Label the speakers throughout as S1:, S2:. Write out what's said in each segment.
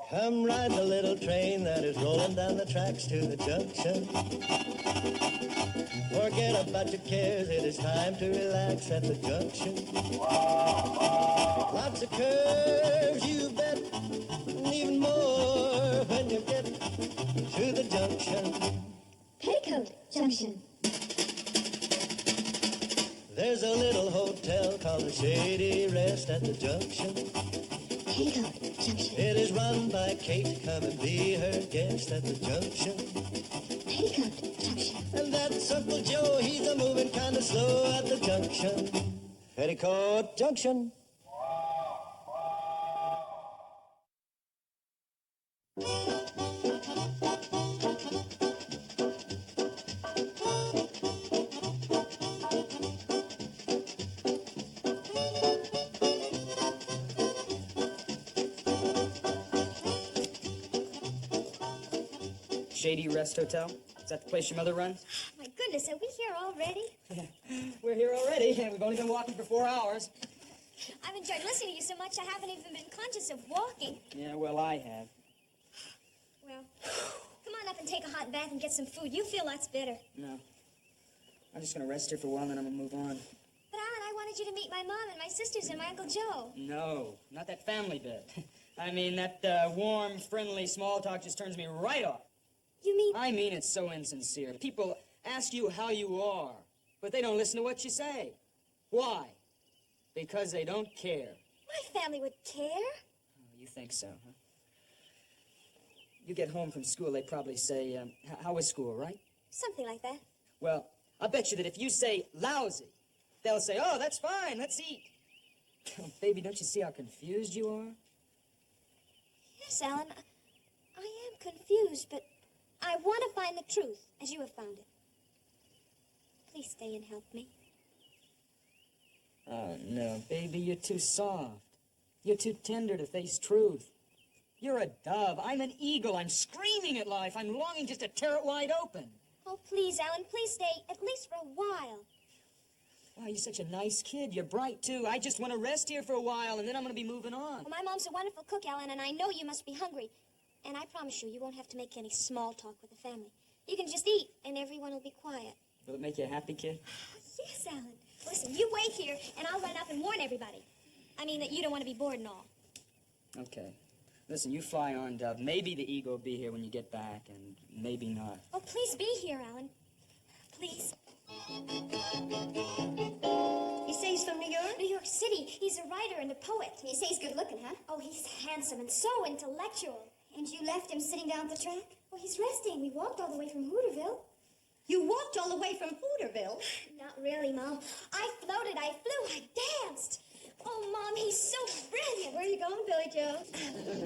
S1: Come ride the little train that is rolling down the tracks to the junction. Forget about your cares, it is time to relax at the junction. Lots of curves, you bet, and even more when you get to the junction.
S2: Petticoat Junction.
S1: There's a little hotel called the Shady Rest at the junction.
S2: Petticoat Junction.
S1: It is run by Kate. Come and be her guest at the junction.
S2: Petticoat Junction.
S1: And that's Uncle Joe. He's a moving kind of slow at the junction. Petticoat Junction.
S3: Shady Rest Hotel? Is that the place your mother runs?
S2: My goodness, are we here already?
S3: We're here already. We've only been walking for 4 hours.
S2: I've enjoyed listening to you so much I haven't even been conscious of walking.
S3: Yeah, well, I have.
S2: Well, come on up and take a hot bath and get some food. You feel lots better.
S3: No. I'm just gonna rest here for a while and then I'm gonna move on.
S2: But, Alan, I wanted you to meet my mom and my sisters and my Uncle Joe.
S3: No, not that family bit. I mean, that warm, friendly small talk just turns me right off.
S2: You mean...
S3: I mean, it's so insincere. People ask you how you are, but they don't listen to what you say. Why? Because they don't care.
S2: My family would care.
S3: Oh, you think so, huh? You get home from school, they probably say, how was school, right?
S2: Something like that.
S3: Well, I'll bet you that if you say lousy, they'll say, oh, that's fine, let's eat. Oh, baby, don't you see how confused you are?
S2: Yes, Alan, I am confused, but I want to find the truth, as you have found it. Please stay and help me.
S3: Oh, no, baby, you're too soft. You're too tender to face truth. You're a dove. I'm an eagle. I'm screaming at life. I'm longing just to tear it wide open.
S2: Oh, please, Alan, please stay, at least for a while.
S3: Wow, you're such a nice kid. You're bright, too. I just want to rest here for a while, and then I'm going to be moving on.
S2: Well, my mom's a wonderful cook, Alan, and I know you must be hungry. And I promise you, you won't have to make any small talk with the family. You can just eat, and everyone will be quiet.
S3: Will it make you a happy kid?
S2: Yes, Alan. Listen, you wait here, and I'll run up and warn everybody. I mean that you don't want to be bored and all.
S3: Okay. Listen, you fly on, Dove. Maybe the eagle will be here when you get back, and maybe not.
S2: Oh, please be here, Alan. Please.
S4: You say he's from New York?
S2: New York City. He's a writer and a poet.
S4: You say he's good looking, huh?
S2: Oh, he's handsome and so intellectual.
S4: And you left him sitting down at the track?
S2: Well, he's resting. We walked all the way from Hooterville.
S4: You walked all the way from Hooterville?
S2: Not really, Mom. I floated, I flew, I danced. Oh, Mom, he's so brilliant.
S4: Where are you going, Billy Joe?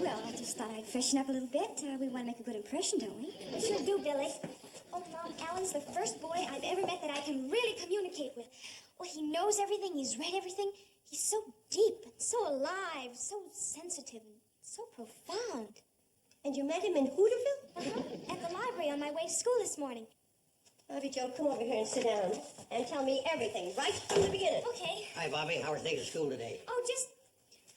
S2: Well, I just thought I'd freshen up a little bit. We want to make a good impression, don't we? We sure do, Billy. Oh, Mom, Alan's the first boy I've ever met that I can really communicate with. Well, he knows everything. He's read everything. He's so deep and so alive, so sensitive and so profound.
S4: And you met him in Hooterville?
S2: Uh-huh. At the library on my way to school this morning.
S4: Bobbie Joe, come over here and sit down and tell me everything right from the beginning.
S2: Okay.
S5: Hi, Bobbie. How are things at school today?
S2: Oh, just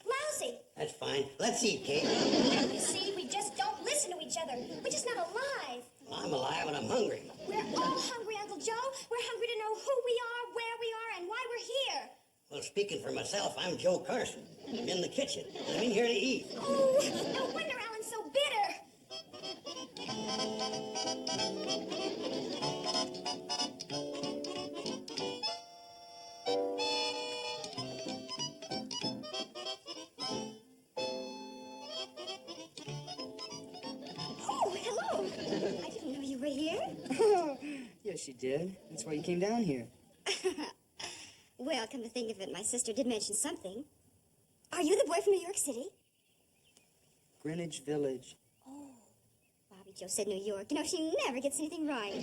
S2: lousy.
S5: That's fine. Let's eat, Kate.
S2: You see, we just don't listen to each other. We're just not alive.
S5: Well, I'm alive and I'm hungry.
S2: We're all hungry, Uncle Joe. We're hungry to know who we are, where we are, and why we're here.
S5: Well, speaking for myself, I'm Joe Carson. I'm in the kitchen. I'm in here to eat.
S2: Oh, no wonder Alan's so bitter.
S4: Oh, hello. I didn't know you were here.
S3: Yes, you did. That's why you came down here.
S4: Well, come to think of it, my sister did mention something. Are you the boy from New York City?
S3: Greenwich Village.
S4: Oh, Bobbie Joe said New York. You know, she never gets anything right.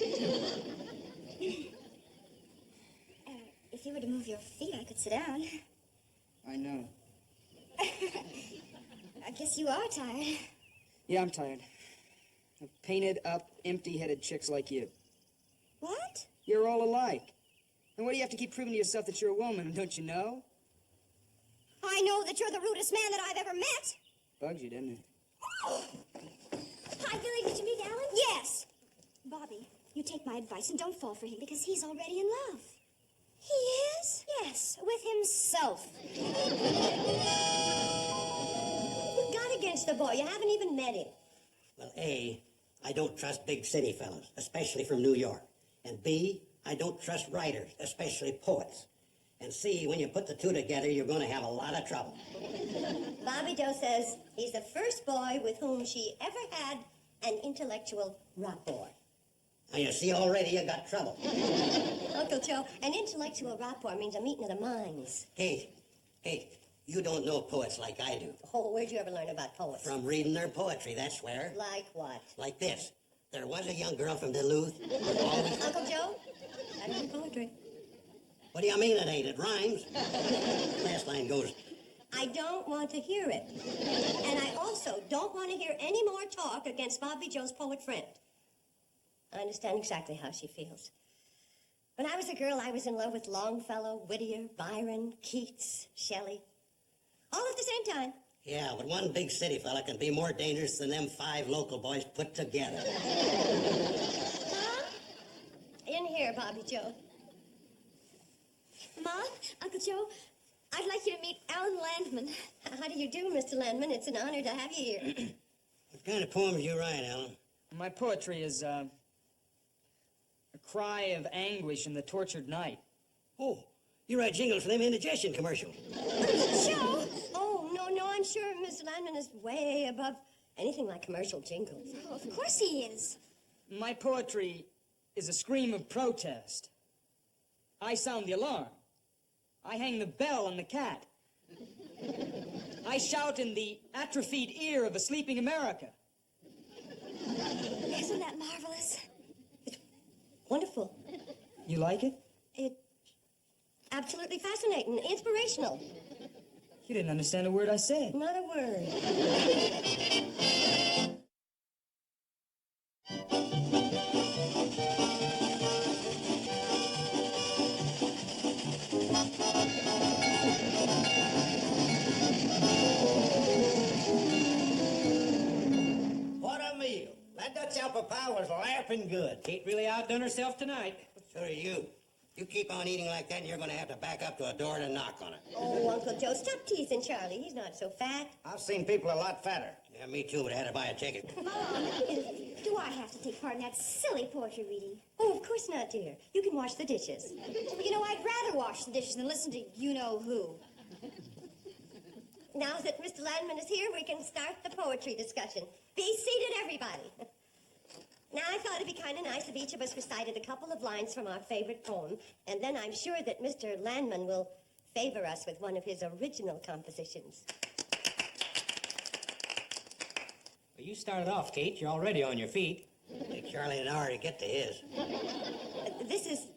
S4: If you were to move your feet, I could sit down.
S3: I know.
S4: I guess you are tired.
S3: Yeah, I'm tired. Of painted up, empty-headed chicks like you.
S4: What?
S3: You're all alike. And what do you have to keep proving to yourself that you're a woman, don't you know?
S4: I know that you're the rudest man that I've ever met.
S3: Bugs you, didn't it?
S2: Hi, Billy. Did you meet Alan?
S4: Yes. Bobbie, you take my advice and don't fall for him because he's already in love.
S2: He is?
S4: Yes, with himself.
S6: What you got against the boy? You haven't even met him.
S5: Well, A, I don't trust big city fellas, especially from New York. And B, I don't trust writers, especially poets. And C, when you put the two together, you're going to have a lot of trouble.
S6: Bobbie Jo says he's the first boy with whom she ever had an intellectual rapport.
S5: Now, you see already you got trouble.
S6: Uncle Joe, an intellectual rapport means a meeting of the minds.
S5: Kate, you don't know poets like I do.
S6: Oh, where'd you ever learn about poets?
S5: From reading their poetry, that's where.
S6: Like what?
S5: Like this. There was a young girl from Duluth.
S6: Uncle Joe, that isn't poetry.
S5: What do you mean it ain't? It rhymes. Last line goes,
S6: I don't want to hear it. And I also don't want to hear any more talk against Bobbie Jo's poet friend. I understand exactly how she feels. When I was a girl, I was in love with Longfellow, Whittier, Byron, Keats, Shelley. All at the same time.
S5: yeah, but one big city fella can be more dangerous than them 5 local boys put together.
S6: Huh? In here, Bobbie Jo.
S2: Ma, Uncle Joe, I'd like you to meet Alan Landman.
S6: How do you do, Mr. Landman? It's an honor to have you here.
S5: What kind of poems you write, Alan?
S3: My poetry is a cry of anguish in the tortured night.
S5: Oh, you write jingles for them indigestion commercials.
S6: Joe! Oh, no, I'm sure Mr. Landman is way above anything like commercial jingles.
S2: Oh, of course he is.
S3: My poetry is a scream of protest. I sound the alarm. I hang the bell on the cat. I shout in the atrophied ear of a sleeping America.
S2: Isn't that marvelous?
S6: Wonderful.
S3: You like it?
S6: It's absolutely fascinating, inspirational.
S3: You didn't understand a word I said.
S6: Not a word.
S7: What a meal. That Dutch apple pie was laughing good.
S8: Kate really outdone herself tonight.
S5: So are you. You keep on eating like that, and you're going to have to back up to a door and knock on it.
S6: Oh, Uncle Joe, stop teasing Charlie. He's not so fat.
S7: I've seen people a lot fatter.
S5: Yeah, me too, but I had to buy a ticket.
S2: Mom, do I have to take part in that silly poetry reading?
S6: Oh, of course not, dear. You can wash the dishes.
S2: Well, you know, I'd rather wash the dishes than listen to you-know-who.
S6: Now that Mr. Landman is here, we can start the poetry discussion. Be seated, everybody. Now, I thought it'd be kind of nice if each of us recited a couple of lines from our favorite poem, and then I'm sure that Mr. Landman will favor us with one of his original compositions.
S8: Well, you started off, Kate. You're already on your feet.
S5: Take Charlie an hour to get to his.
S6: This is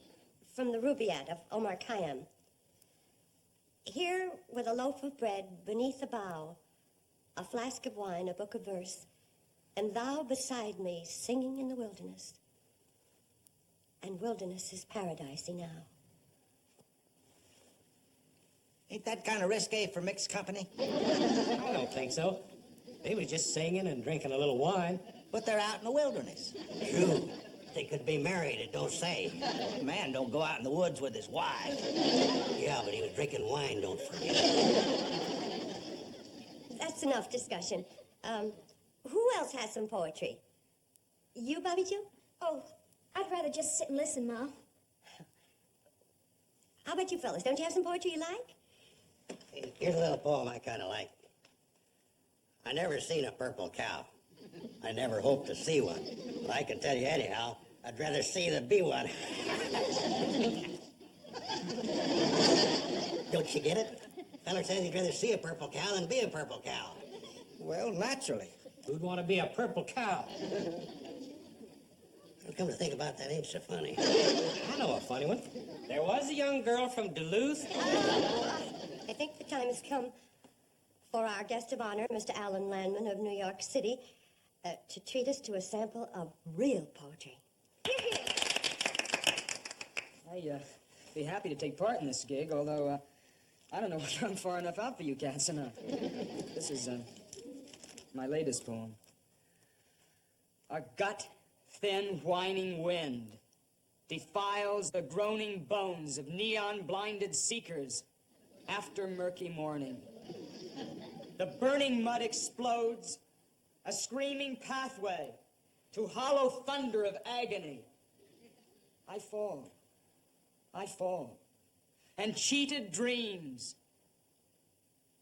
S6: from the Rubaiyat of Omar Khayyam. Here, with a loaf of bread beneath a bough, a flask of wine, a book of verse, and thou beside me singing in the wilderness. And wilderness is paradisey now.
S7: Ain't that kind of risque for mixed company?
S8: I don't think so. They was just singing and drinking a little wine.
S7: But they're out in the wilderness.
S5: True. They could be married, it don't say.
S7: Man don't go out in the woods with his wife.
S5: Yeah, but he was drinking wine, don't forget.
S6: That's enough discussion. Who else has some poetry? You, Bobbie Jo?
S2: Oh, I'd rather just sit and listen, Ma.
S6: How about you fellas? Don't you have some poetry you like?
S5: Here's a little poem I kind of like. I never seen a purple cow. I never hoped to see one. But I can tell you anyhow, I'd rather see than be one. Don't you get it? Feller says he'd rather see a purple cow than be a purple cow.
S7: Well, naturally.
S8: Who'd want to be a purple cow?
S5: Come to think about that, ain't so funny.
S8: I know a funny one. There was a young girl from Duluth.
S6: I think the time has come for our guest of honor, Mr. Alan Landman of New York City, to treat us to a sample of real poetry.
S3: I'd be happy to take part in this gig, although I don't know whether I'm far enough out for you cats or not. This is My latest poem. A gut-thin, whining wind defiles the groaning bones of neon-blinded seekers after murky morning. The burning mud explodes, a screaming pathway to hollow thunder of agony. I fall, and cheated dreams.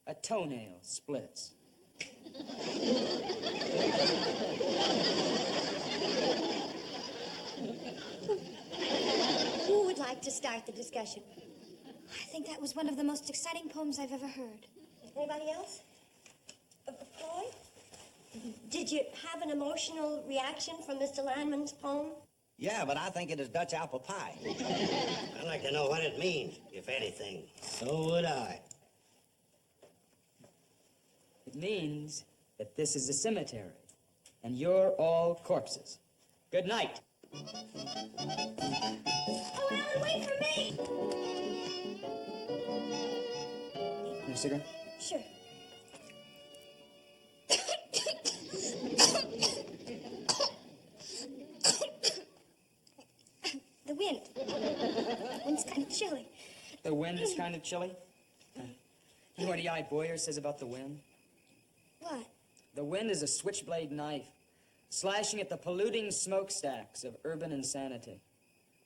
S3: A toenail splits.
S6: Who would like to start the discussion?
S2: I think that was one of the most exciting poems I've ever heard.
S6: Anybody else? Floyd? Did you have an emotional reaction from Mr. Landman's poem?
S7: Yeah, but I think it is Dutch apple pie.
S5: I'd like to know what it means, if anything.
S8: So would I.
S3: It means that this is a cemetery, and you're all corpses. Good night.
S2: Oh, Alan, wait for me!
S3: Your cigarette?
S2: Sure. The wind. The wind's kind of chilly.
S3: The wind is kind of chilly. You know what E.I. Boyer says about the wind?
S2: What?
S3: The wind is a switchblade knife, slashing at the polluting smokestacks of urban insanity.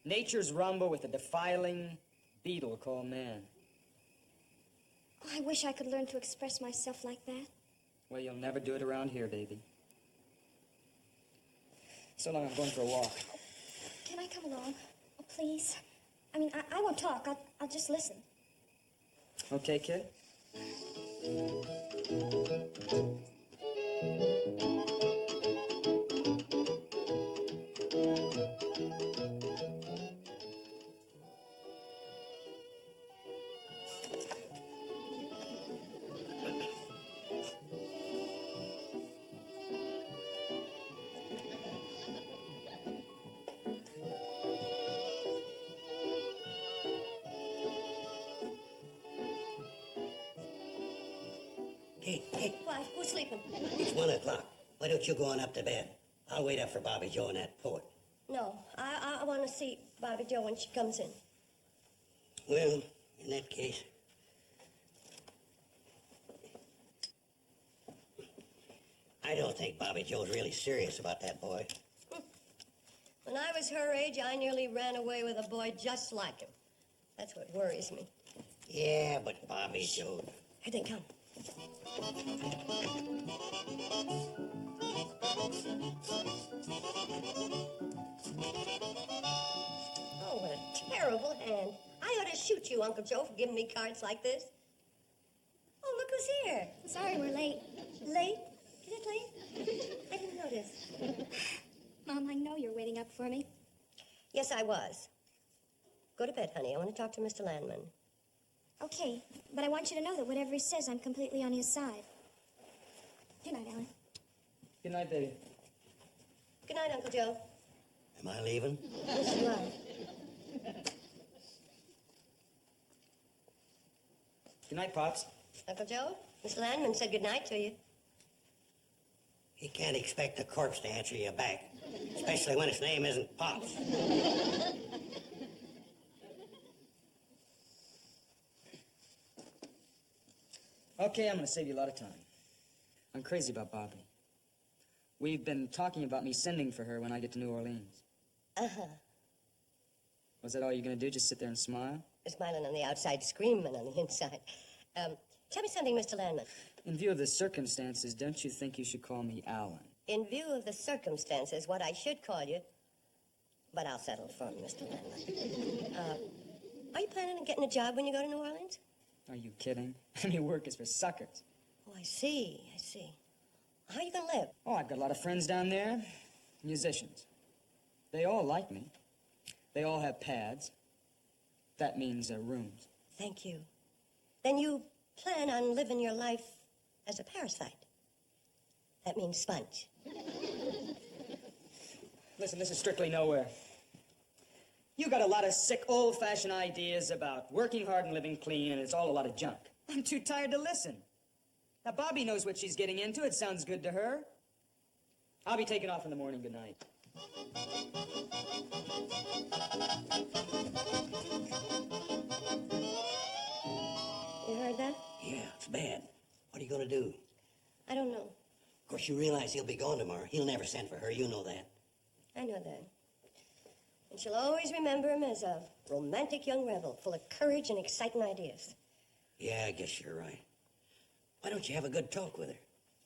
S3: Nature's rumble with a defiling beetle called man.
S2: Oh, I wish I could learn to express myself like that.
S3: Well, you'll never do it around here, baby. So long, I'm going for a walk.
S2: Can I come along? Oh, please. I mean, I won't talk. I'll just listen.
S3: Okay, kid?
S5: Hey,
S6: Why? Who's sleeping?
S5: it's 1 o'clock. Why don't you go on up to bed? I'll wait up for Bobbie Joe and that poet.
S6: No, I want to see Bobbie Jo when she comes in.
S5: Well, in that case... I don't think Bobbie Joe's really serious about that boy.
S6: When I was her age, I nearly ran away with a boy just like him. That's what worries me.
S5: Yeah, but Bobbie Joe...
S6: Here they come. Oh, what a terrible hand. I ought to shoot you, Uncle Joe, for giving me cards like this. Oh, look who's here.
S2: Sorry we're late.
S6: Late? Is it late? I didn't notice.
S2: Mom, I know you're waiting up for me.
S6: Yes, I was. Go to bed, honey. I want to talk to Mr. Landman.
S2: Okay, but I want you to know that whatever he says, I'm completely on his side. Good night, Alan.
S3: Good night, baby.
S6: Good night, Uncle Joe.
S5: Am I leaving?
S6: Yes, you are.
S3: Good night, Pops.
S6: Uncle Joe, Mr. Landman said good night to you.
S5: You can't expect a corpse to answer you back, especially when its name isn't Pops.
S3: Okay, I'm going to save you a lot of time. I'm crazy about Bobbie. We've been talking about me sending for her when I get to New Orleans.
S6: Uh-huh.
S3: Was that all you're going to do, just sit there and smile?
S6: Smiling on the outside, screaming on the inside. Tell me something, Mr. Landman.
S3: In view of the circumstances, don't you think you should call me Alan?
S6: In view of the circumstances, what I should call you, but I'll settle for it, Mr. Landman. Are you planning on getting a job when you go to New Orleans?
S3: Are you kidding? Any work is for suckers.
S6: Oh, I see. How are you going to live?
S3: Oh, I've got a lot of friends down there. Musicians. They all like me. They all have pads. That means rooms.
S6: Thank you. Then you plan on living your life as a parasite. That means sponge.
S3: Listen, this is strictly nowhere. You got a lot of sick, old-fashioned ideas about working hard and living clean, and it's all a lot of junk. I'm too tired to listen. Now, Bobbie knows what she's getting into. It sounds good to her. I'll be taking off in the morning. Good night.
S6: You heard that?
S5: Yeah, it's bad. What are you going to do?
S6: I don't know.
S5: Of course, you realize he'll be gone tomorrow. He'll never send for her. You know that.
S6: I know that. And she'll always remember him as a romantic young rebel, full of courage and exciting ideas.
S5: Yeah, I guess you're right. Why don't you have a good talk with her?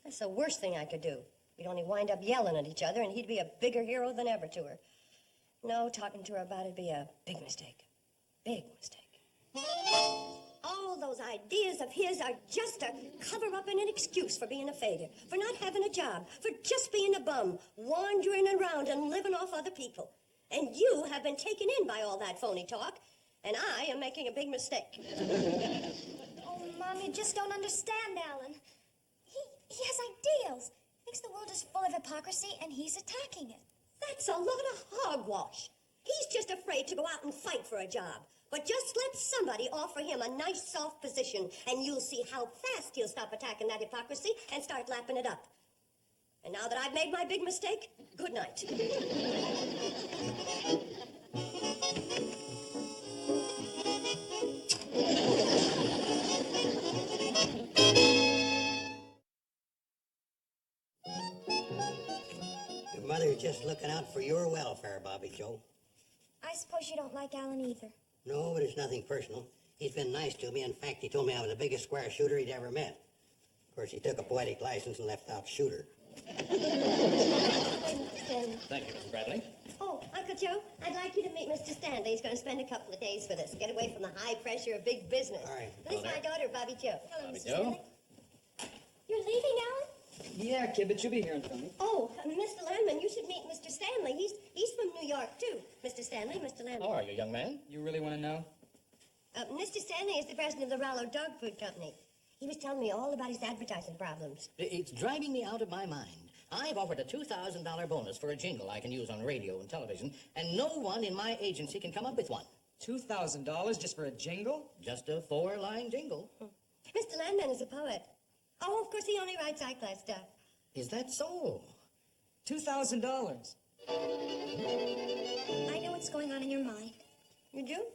S6: That's the worst thing I could do. We'd only wind up yelling at each other, and he'd be a bigger hero than ever to her. No, talking to her about it'd be a big mistake. Big mistake. All those ideas of his are just a cover-up and an excuse for being a failure, for not having a job, for just being a bum, wandering around and living off other people. And you have been taken in by all that phony talk, and I am making a big mistake.
S2: Oh, Mom, you just don't understand, Alan. He has ideals. Thinks the world is full of hypocrisy, and he's attacking it.
S6: That's a lot of hogwash. He's just afraid to go out and fight for a job. But just let somebody offer him a nice, soft position, and you'll see how fast he'll stop attacking that hypocrisy and start lapping it up. And now that I've made my big mistake, good night.
S5: Your mother's just looking out for your welfare, Bobbie Joe.
S2: I suppose you don't like Alan either.
S5: No, but it's nothing personal. He's been nice to me. In fact, he told me I was the biggest square shooter he'd ever met. Of course, he took a poetic license and left out shooter.
S8: Thank you, Mrs. Bradley.
S6: Oh, Uncle Joe, I'd like you to meet Mr. Stanley. He's going to spend a couple of days with us. Get away from the high pressure of big business.
S5: All right.
S6: This is my daughter, Bobbie Joe. Hello,
S8: Bobbie
S6: Mr.
S8: Joe.
S6: Stanley. You're leaving, Alan?
S3: Yeah, kid, but you'll be hearing from me.
S6: Oh, Mr. Landman, you should meet Mr. Stanley. He's from New York, too. Mr. Stanley, Mr. Landman.
S8: How are you, young man?
S3: You really want to know?
S6: Mr. Stanley is the president of the Rollo Dog Food Company. He was telling me all about his advertising problems.
S9: It's driving me out of my mind. I've offered a $2,000 bonus for a jingle I can use on radio and television, and no one in my agency can come up with one.
S3: $2,000 just for a jingle?
S9: Just a 4-line jingle.
S6: Mr. Landman is a poet. Oh, of course, he only writes high-class stuff.
S9: Is that so?
S3: $2,000.
S2: I know what's going on in your mind.
S6: You do?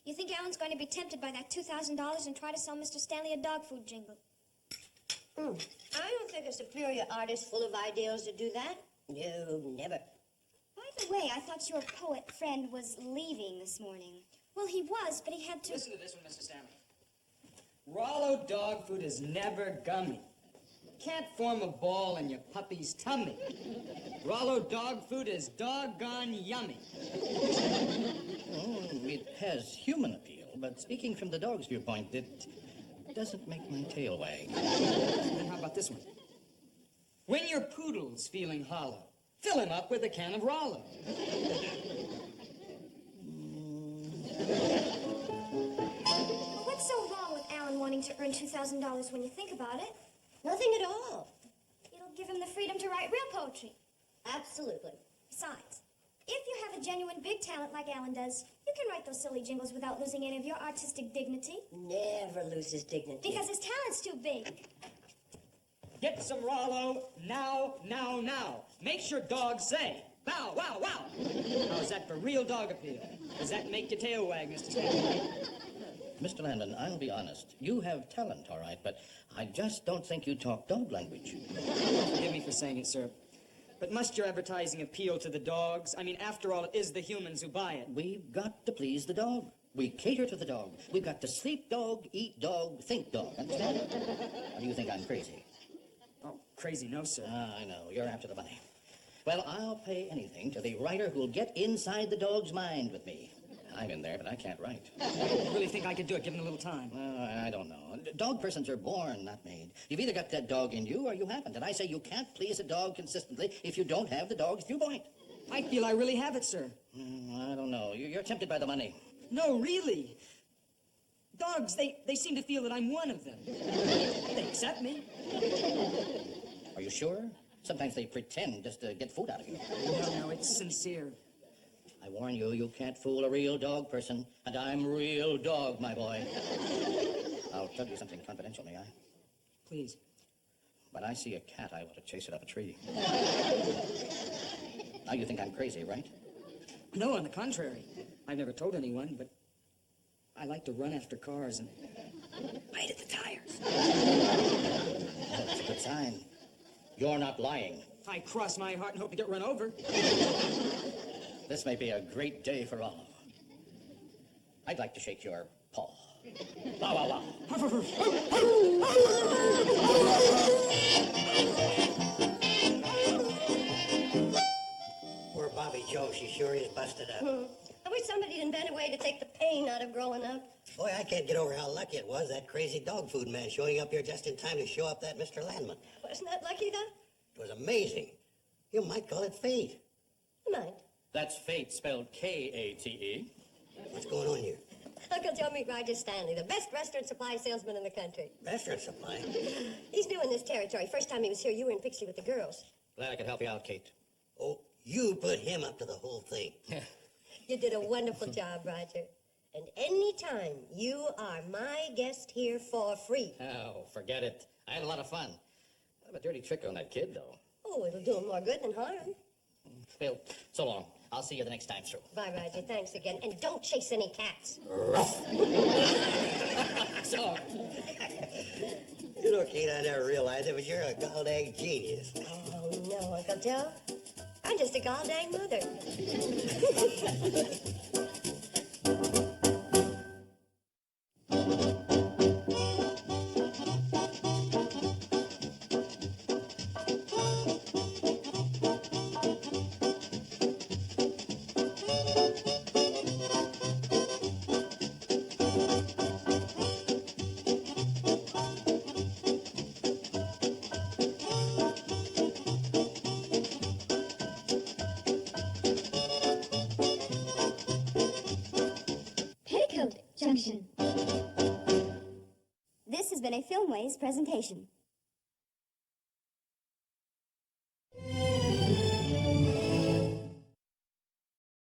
S2: You think Alan's going to be tempted by that $2,000 and try to sell Mr. Stanley a dog food jingle?
S6: I don't think a superior artist full of ideals would do that. No, never.
S2: By the way, I thought your poet friend was leaving this morning. Well, he was, but he had to...
S3: Listen to this one, Mr. Stanley. Rollo dog food is never gummy. Can't form a ball in your puppy's tummy. Rollo dog food is doggone yummy.
S9: It has human appeal, but speaking from the dog's viewpoint, it doesn't make my tail wag.
S3: And how about this one? When your poodle's feeling hollow, fill him up with a can of Rollo.
S2: What's so wrong with Alan wanting to earn $2,000 when you think about it?
S6: Nothing at all.
S2: It'll give him the freedom to write real poetry.
S6: Absolutely.
S2: Besides, if you have a genuine big talent like Alan does, you can write those silly jingles without losing any of your artistic dignity.
S6: Never loses dignity.
S2: Because his talent's too big.
S3: Get some Rollo now, now, now. Makes your dog say, bow, wow, wow. How's that for real dog appeal? Does that make your tail wag, Mr. Stanley?
S9: Mr. Landon, I'll be honest. You have talent, all right, but I just don't think you talk dog language.
S3: Forgive me for saying it, sir. But must your advertising appeal to the dogs? I mean, after all, it is the humans who buy it.
S9: We've got to please the dog. We cater to the dog. We've got to sleep dog, eat dog, think dog. Understand? Or do you think I'm crazy?
S3: Oh, crazy, no, sir.
S9: I know. You're after the money. Well, I'll pay anything to the writer who'll get inside the dog's mind with me. I'm in there, but I can't write.
S3: I really think I could do it, given a little time.
S9: I don't know. Dog persons are born, not made. You've either got that dog in you or you haven't. And I say you can't please a dog consistently if you don't have the dog's viewpoint.
S3: I feel I really have it, sir.
S9: I don't know. You're tempted by the money.
S3: No, really. Dogs, they seem to feel that I'm one of them. They accept me.
S9: Are you sure? Sometimes they pretend just to get food out of you.
S3: No, it's sincere.
S9: I warn you, you can't fool a real dog person. And I'm real dog, my boy. I'll tell you something confidential, may I?
S3: Please.
S9: When I see a cat, I want to chase it up a tree. Now you think I'm crazy, right?
S3: No, on the contrary. I've never told anyone, but I like to run after cars and bite at the tires.
S9: That's a good sign. You're not lying.
S3: I cross my heart and hope to get run over.
S9: This may be a great day for all of us. I'd like to shake your paw. Wow, wow, wow.
S5: Poor Bobbie Joe, she sure is busted up.
S6: I wish somebody'd invent a way to take the pain out of growing up.
S5: Boy, I can't get over how lucky it was, that crazy dog food man showing up here just in time to show up that Mr. Landman.
S6: Wasn't that lucky, though?
S5: It was amazing. You might call it fate.
S6: Might.
S9: That's fate spelled K-A-T-E.
S5: What's going on here?
S6: Uncle Joe meet Roger Stanley, the best restaurant supply salesman in the country.
S5: Restaurant supply?
S6: He's new in this territory. First time he was here, you were in Pixie with the girls.
S9: Glad I could help you out, Kate.
S5: Oh, you put him up to the whole thing.
S6: You did a wonderful job, Roger. And anytime, you are my guest here for free.
S9: Oh, forget it. I had a lot of fun. I have a dirty trick on that kid, though.
S6: Oh, it'll do him more good than harm.
S9: Well, so long. I'll see you the next time through.
S6: Bye, Roger. Thanks again. And don't chase any cats.
S9: So long.
S5: You know, Kate, I never realized it, but you're a goddamn genius.
S6: Oh, no, Uncle Joe. I'm just a goddamn mother.
S4: Petticoat Junction. This has been a Filmways presentation.